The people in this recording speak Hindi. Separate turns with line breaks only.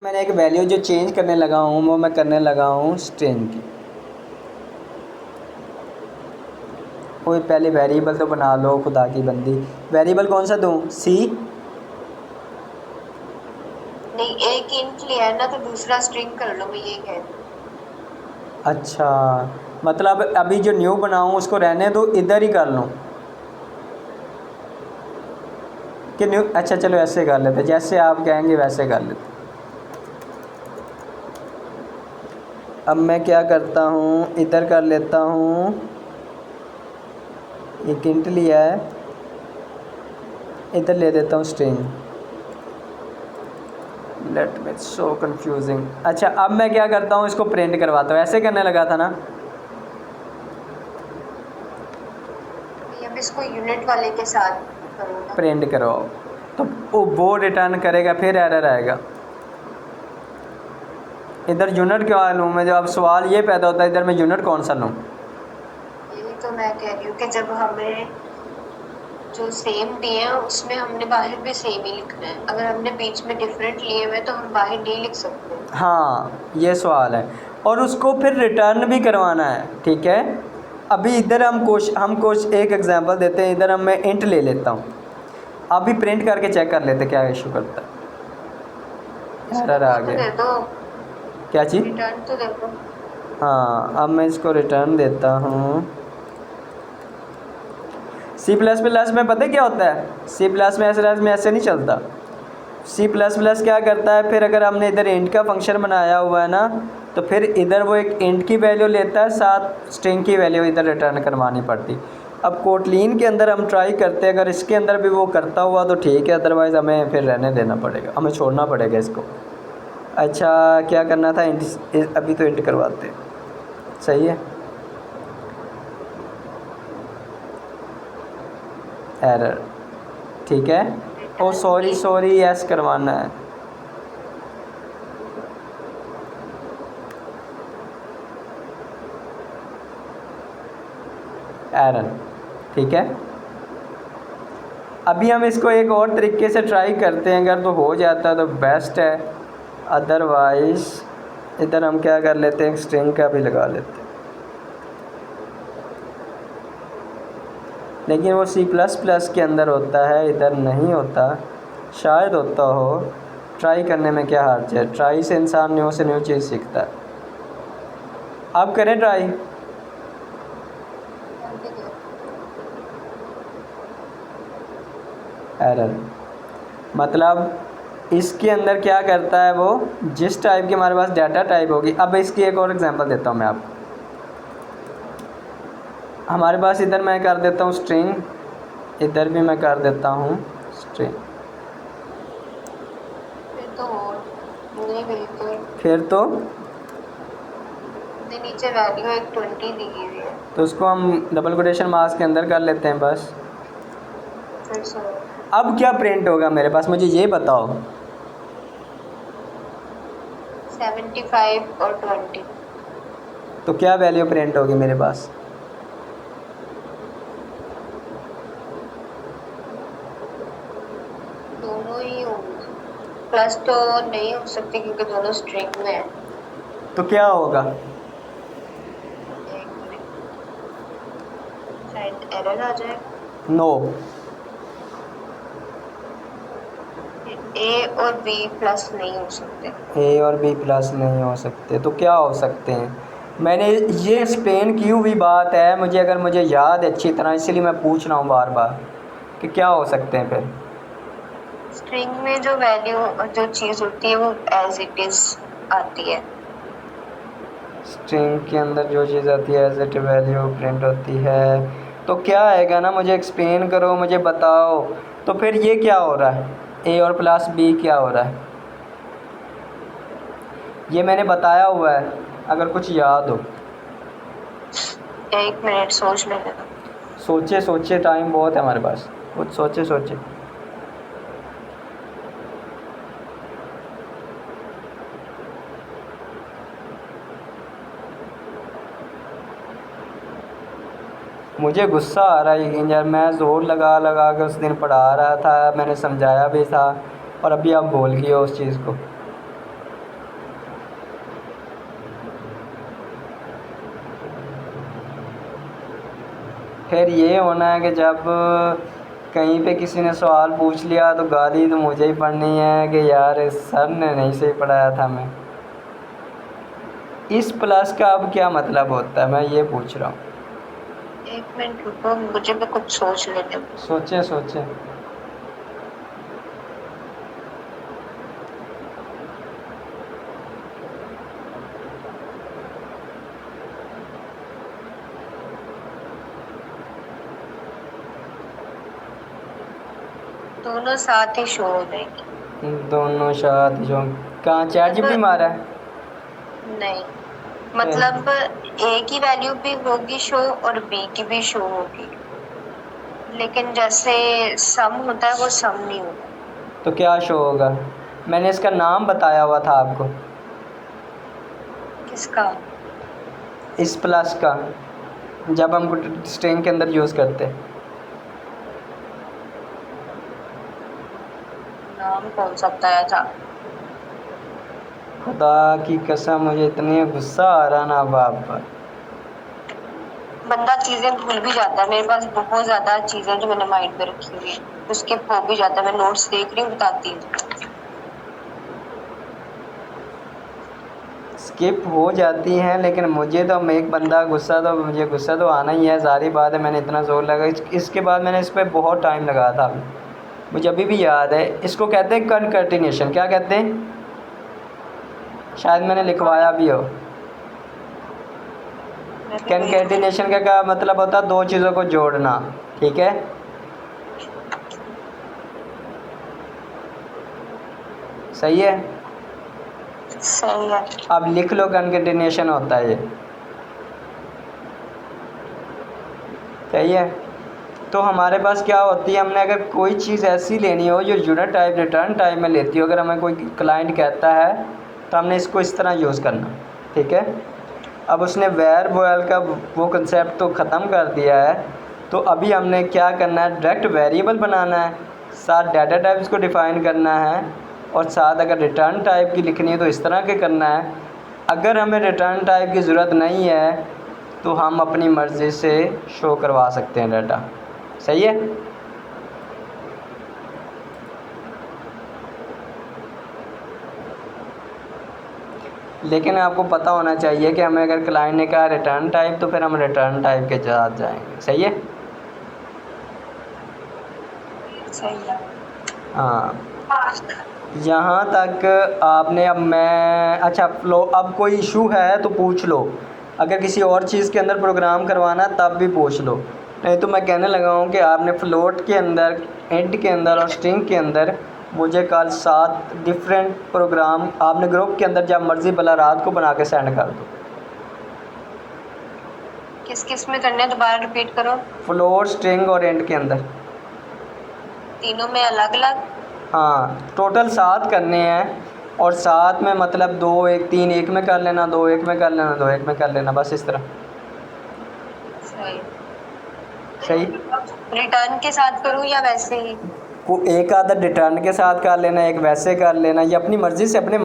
मैंने एक वैल्यू जो चेंज करने लगा हूँ वो मैं करने लगा हूँ स्ट्रिंग की। कोई पहले वेरिएबल तो बना लो, खुदा की बंदी। वेरिएबल कौन सा दूँ? सी।
नहीं, एक इंट लिया है ना तो दूसरा स्ट्रिंग कर लो, मैं ये कह रही हूँ।
अच्छा, मतलब अभी जो न्यू बनाऊँ उसको रहने दो, इधर ही कर लूँ कि न्यू? अच्छा चलो ऐसे कर लेते, जैसे आप कहेंगे वैसे कर लेते। अब मैं क्या करता हूँ, इधर कर लेता हूँ, एक इंट लिया है, इधर ले देता हूँ string. Let me so confusing. अच्छा अब मैं क्या करता हूँ, इसको प्रिंट करवाता हूँ। ऐसे करने लगा था ना?
नहीं, अब इसको यूनिट वाले के साथ करो ना।
प्रिंट करवाओ तो वो रिटर्न करेगा, फिर एरर आएगा। इधर यूनिट क्यों लूँ मैं? जब अब सवाल ये पैदा होता है इधर मैं यूनिट कौन सा लूँ?
यही तो मैं कह रही हूँ कि जब हमें जो सेम दिए हैं उसमें हमने बाहर भी सेम ही लिखना है। अगर हमने बीच में डिफरेंट लिए हुए तो हम बाहर नहीं लिख सकते।
हाँ ये सवाल है, और उसको फिर रिटर्न भी करवाना है, ठीक है। अभी इधर हम एक एग्जांपल देते हैं। इधर मैं इंट ले लेता हूँ, अभी प्रिंट करके चेक कर लेते क्या इशू करता है।
इसको
एरर आ
वो तो
गया।
दे दो,
क्या चीज़?
रिटर्न तो दे दो।
हाँ अब मैं इसको रिटर्न देता हूँ। सी प्लस प्लस में पता है क्या होता है? सी प्लस में ऐसे नहीं चलता। सी प्लस प्लस क्या करता है, फिर अगर हमने इधर इंट का फंक्शन बनाया हुआ है ना, तो फिर इधर वो एक इंट की वैल्यू लेता है, साथ स्ट्रिंग की वैल्यू इधर रिटर्न करवानी पड़ती। अब कोटलीन के अंदर हम ट्राई करते हैं, अगर इसके अंदर भी वो करता हुआ तो ठीक है, अदरवाइज़ हमें फिर रहने देना पड़ेगा, हमें छोड़ना पड़ेगा इसको। अच्छा क्या करना था? इंट, अभी तो इंट करवाते हैं। सही है। एरर, ठीक है। ओ
रिटर्न
सॉरी
की
सॉरी, यस करवाना है। एरर, ठीक है। अभी हम इसको एक और तरीके से ट्राई करते हैं, अगर तो हो जाता है तो बेस्ट है, अदरवाइज़ इधर हम क्या कर लेते हैं, स्ट्रिंग का भी लगा लेते हैं। लेकिन वो सी प्लस प्लस के अंदर होता है, इधर नहीं होता, शायद होता हो। ट्राई करने में क्या हर्ज है? ट्राई से इंसान न्यू से न्यू चीज़ सीखता है। आप करें ट्राई।
कर भी दो।
एरर, मतलब इसके अंदर क्या करता है वो, जिस टाइप की हमारे पास डाटा टाइप होगी। अब इसकी एक और एग्जांपल देता हूँ मैं आपको। हमारे पास इधर मैं कर देता हूँ स्ट्रिंग, इधर भी मैं कर देता हूँ स्ट्रिंग।
फिर तो और नहीं बिल्कुल।
फिर तो
नहीं, नीचे वैल्यू एक 20 दी हुई है।
उसको हम डबल कोटेशन मार्क्स के अंदर कर लेते हैं बस।
फिर सुनो,
अब क्या प्रिंट होगा मेरे पास, मुझे ये बताओ।
75 और 20।
तो क्या वैल्यू प्रिंट होगी मेरे पास?
दोनों ही होंगे। प्लस तो नहीं हो सकती क्योंकि दोनों स्ट्रिंग में है।
तो क्या होगा?
एक मिनट, शायद एरर आ जाएगा।
नो।
ए और बी प्लस नहीं हो सकते।
ए और बी प्लस नहीं हो सकते, तो क्या हो सकते हैं? मैंने ये एक्सप्लेन की हुई बात है, मुझे अगर मुझे याद है अच्छी तरह, इसलिए मैं पूछ रहा हूँ बार बार कि क्या हो सकते हैं फिर।
स्ट्रिंग में जो वैल्यू, जो चीज होती है वो एज इट इज आती है।
स्ट्रिंग के अंदर जो चीज़ आती है एज इट वैल्यू प्रिंट होती है, तो क्या आएगा ना, मुझे एक्सप्लेन करो, मुझे बताओ। तो फिर ये क्या हो रहा है, ए और प्लस बी क्या हो रहा है? ये मैंने बताया हुआ है, अगर कुछ याद हो।
एक मिनट सोचने देना।
सोचे सोचे, टाइम बहुत है हमारे पास, कुछ सोचे सोचे। मुझे गुस्सा आ रहा है, यकीन यार, मैं ज़ोर लगा लगा के उस दिन पढ़ा रहा था, मैंने समझाया भी था, और अभी आप भूल गए हो उस चीज़ को। फिर ये होना है कि जब कहीं पे किसी ने सवाल पूछ लिया तो गाली तो मुझे ही पढ़नी है कि यार सर ने नहीं सही पढ़ाया था मैं। इस प्लस का अब क्या मतलब होता है, मैं ये पूछ रहा हूँ।
एक मिनट रुको, मुझे भी कुछ सोच लेने दो।
सोचें सोचें।
दोनों साथ ही शो हो जाएंगे।
दोनों साथ जो कहाँ चैट जीपीटी मारा है?
नहीं, मतलब ए की वैल्यू भी होगी शो और बी की भी शो होगी, लेकिन जैसे सम होता है वो सम नहीं होता।
तो क्या शो होगा? मैंने इसका नाम बताया हुआ था आपको,
किसका?
इस प्लस का, जब हम स्ट्रिंग के अंदर यूज़ करते।
नाम कौन सा बताया था?
खुदा की कसम मुझे इतनी गुस्सा आ रहा ना बाप पर।
बंदा चीजें भूल भी जाता है। मेरे पास बहुत ज्यादा चीजें जो मैंने माइंड में रखी हुई है, उसके हो भी जाता है। मैं नोट्स देख रही हूँ, बताती हूँ।
स्किप हो जाती हैं, लेकिन मुझे तो एक बंदा मुझे गुस्सा तो आना ही है, सारी बात है। मैंने इतना ज़ोर लगा, इसके बाद मैंने इस पर बहुत टाइम लगाया था। मुझे अभी भी याद है। इसको कहते हैं कनकैटिनेशन। क्या कहते हैं? शायद मैंने लिखवाया भी हो। कनकैटिनेशन का मतलब होता है दो चीज़ों को जोड़ना। ठीक है, सही है?
सही है।
अब लिख लो, कनकैटिनेशन होता है ये। सही है। तो हमारे पास क्या होती है, हमने अगर कोई चीज़ ऐसी लेनी हो जो यूनिट टाइप रिटर्न टाइप में लेती हो, अगर हमें कोई क्लाइंट कहता है तो हमने इसको इस तरह यूज़ करना। ठीक है। अब उसने वेयर वॉयल का वो कंसेप्ट तो ख़त्म कर दिया है, तो अभी हमने क्या करना है, डायरेक्ट वेरिएबल बनाना है, साथ डाटा टाइप्स को डिफ़ाइन करना है, और साथ अगर रिटर्न टाइप की लिखनी है तो इस तरह के करना है। अगर हमें रिटर्न टाइप की ज़रूरत नहीं है तो हम अपनी मर्ज़ी से शो करवा सकते हैं डाटा। सही है। लेकिन आपको पता होना चाहिए कि हमें अगर क्लाइंट ने कहा रिटर्न टाइप, तो फिर हम रिटर्न टाइप के साथ जाएंगे। सही है।
सही है।
हाँ, यहाँ तक आपने। अब मैं अच्छा फ्लो, अब कोई इशू है तो पूछ लो। अगर किसी और चीज़ के अंदर प्रोग्राम करवाना तब भी पूछ लो। नहीं तो मैं कहने लगा हूँ कि आपने फ्लोट के अंदर, इंट के अंदर और स्ट्रिंग के अंदर मुझे कल 7 डिफरेंट प्रोग्राम आपने ग्रुप के अंदर जब मर्ज़ी भला रात को बना के सेंड कर दो।
किस किस में करना है, दोबारा रिपीट करो।
फ्लोट, स्ट्रिंग और इंट के अंदर
तीनों में अलग अलग?
हाँ, टोटल 7 करने हैं। और 7 में मतलब 2 1 3 एक में कर लेना, 2 एक में कर लेना, 2 एक में कर लेना, बस इस तरह।
सही।
सही।
रिटर्न के साथ करूँ या वैसे ही?
को एक आधा रिटर्न के साथ कर लेना, एक वैसे कर लेना, ये अपनी मर्ज़ी से अपने